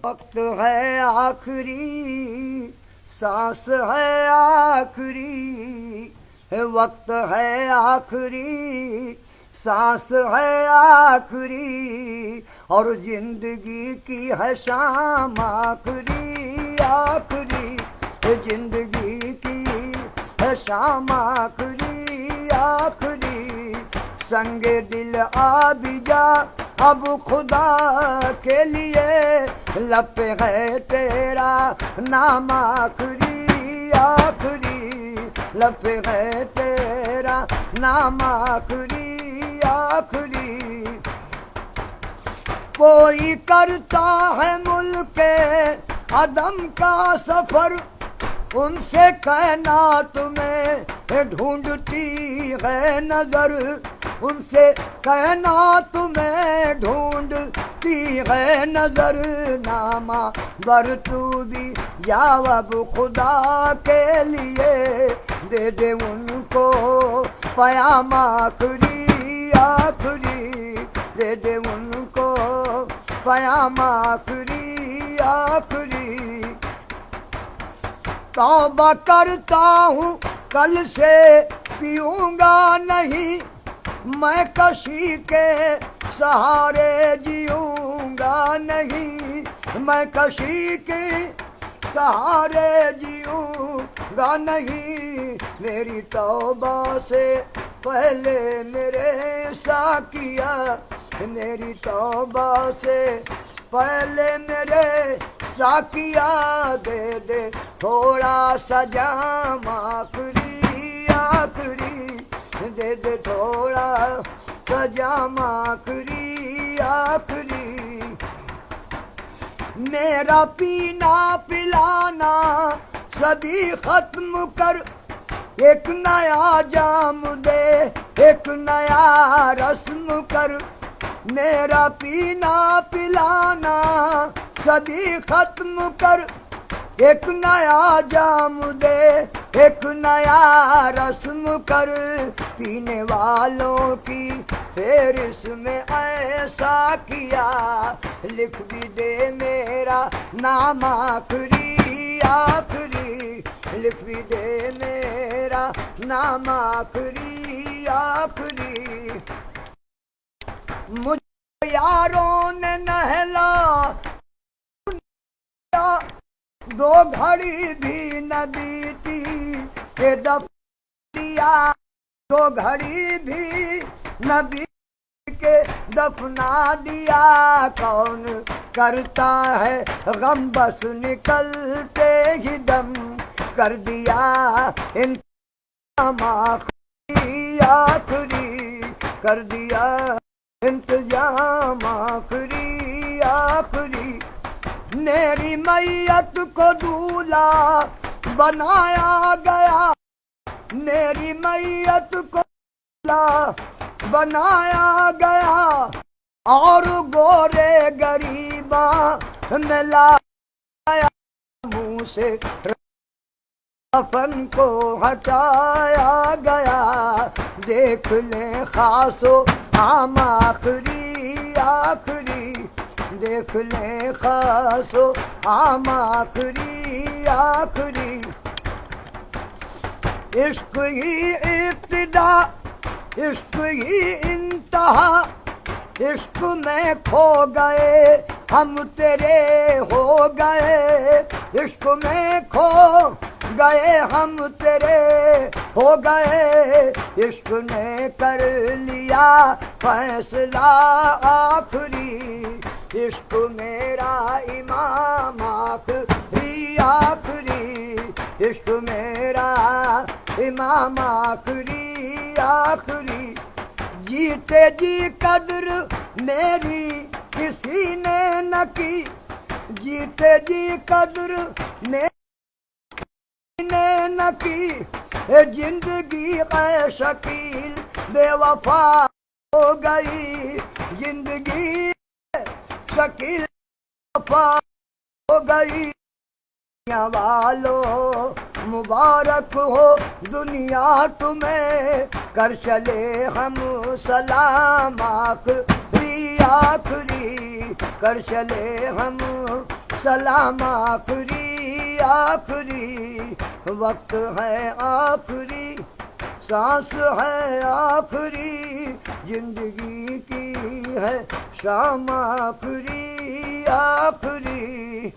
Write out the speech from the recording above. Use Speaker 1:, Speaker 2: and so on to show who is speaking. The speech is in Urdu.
Speaker 1: وقت ہے آخری سانس ہے آخری وقت ہے آخری سانس ہے آخری اور زندگی کی ہے شام آخری آخری زندگی کی ہے شام آخری آخری سنگ دل آ بھی جا اب خدا کے لیے لب پہ ہے تیرا نام آخری آخری لب پہ ہے تیرا نام آخری آخری کوئی کرتا ہے ملک عدم کا سفر ان سے کائنات میں ڈھونڈتی ہے نظر ان سے کائنات میں ڈھونڈتی ہے نظر نامہ ور تو بھی جواب خدا کے لیے دے دے ان کو پیام آخری آخری دے دے ان کو پیام آخری آخری توبہ کرتا ہوں کل سے پیوں گا نہیں میں کسی کے سہارے جیوں گا نہیں میں کسی کے سہارے جیوں گا نہیں میری توبہ سے پہلے میرے ساقیا میری توبہ سے پہلے میرے ساقیا دے دے تھوڑا سا جام آخری آخری دے دے تھوڑا سا جام آخری آخری میرا پینا پلانا سبھی ختم کر ایک نیا جام دے ایک نیا رسم کر میرا پینا پلانا سبھی ختم کر ایک نیا جام دے ایک نیا رسم کر پینے والوں کی فہرست میں ایسا کیا لکھ بھی دے میرا نام آخری آخری لکھ بھی دے میرا نام آخری آخری مجھے یاروں نے نہلا دو گھڑی بھی نہ بیتی کہ دفن دیا دو گھڑی بھی نہ بیتی کہ دفنا دیا کون کرتا ہے غم بس نکلتے ہی دم کر دیا انتظام آخری آخری کر دیا انتظام آخری آخری میری میت کو دولہا بنایا گیا میری میت کو دولہا بنایا گیا اور گورے غریباں میں لایا منہ سے کفن کو ہٹایا گیا دیکھ لیں خاص و عام آخری آخری دیکھ لیں خاص و عام آخری آخری عشق ہی ابتدا عشق ہی انتہا عشق میں کھو گئے ہم تیرے ہو گئے عشق میں کھو گئے ہم تیرے ہو گئے عشق نے کر لیا فیصلہ آخری عشق میرا امام آخری آخری عشق میرا امام آخری آخری جیتے جی قدر میری کسی نے نہ کی جیتے جی قدر میری نے نہ کی زندگی اے شکیل بے وفا ہو گئی زندگی شکیل وفا ہو گئی دنیا والو مبارک ہو دنیا تمہیں کر چلے ہم سلام آخری آخری کر چلے ہم سلام آخری آخری وقت ہے آخری سانس ہے آخری زندگی کی ہے شام آخری آخری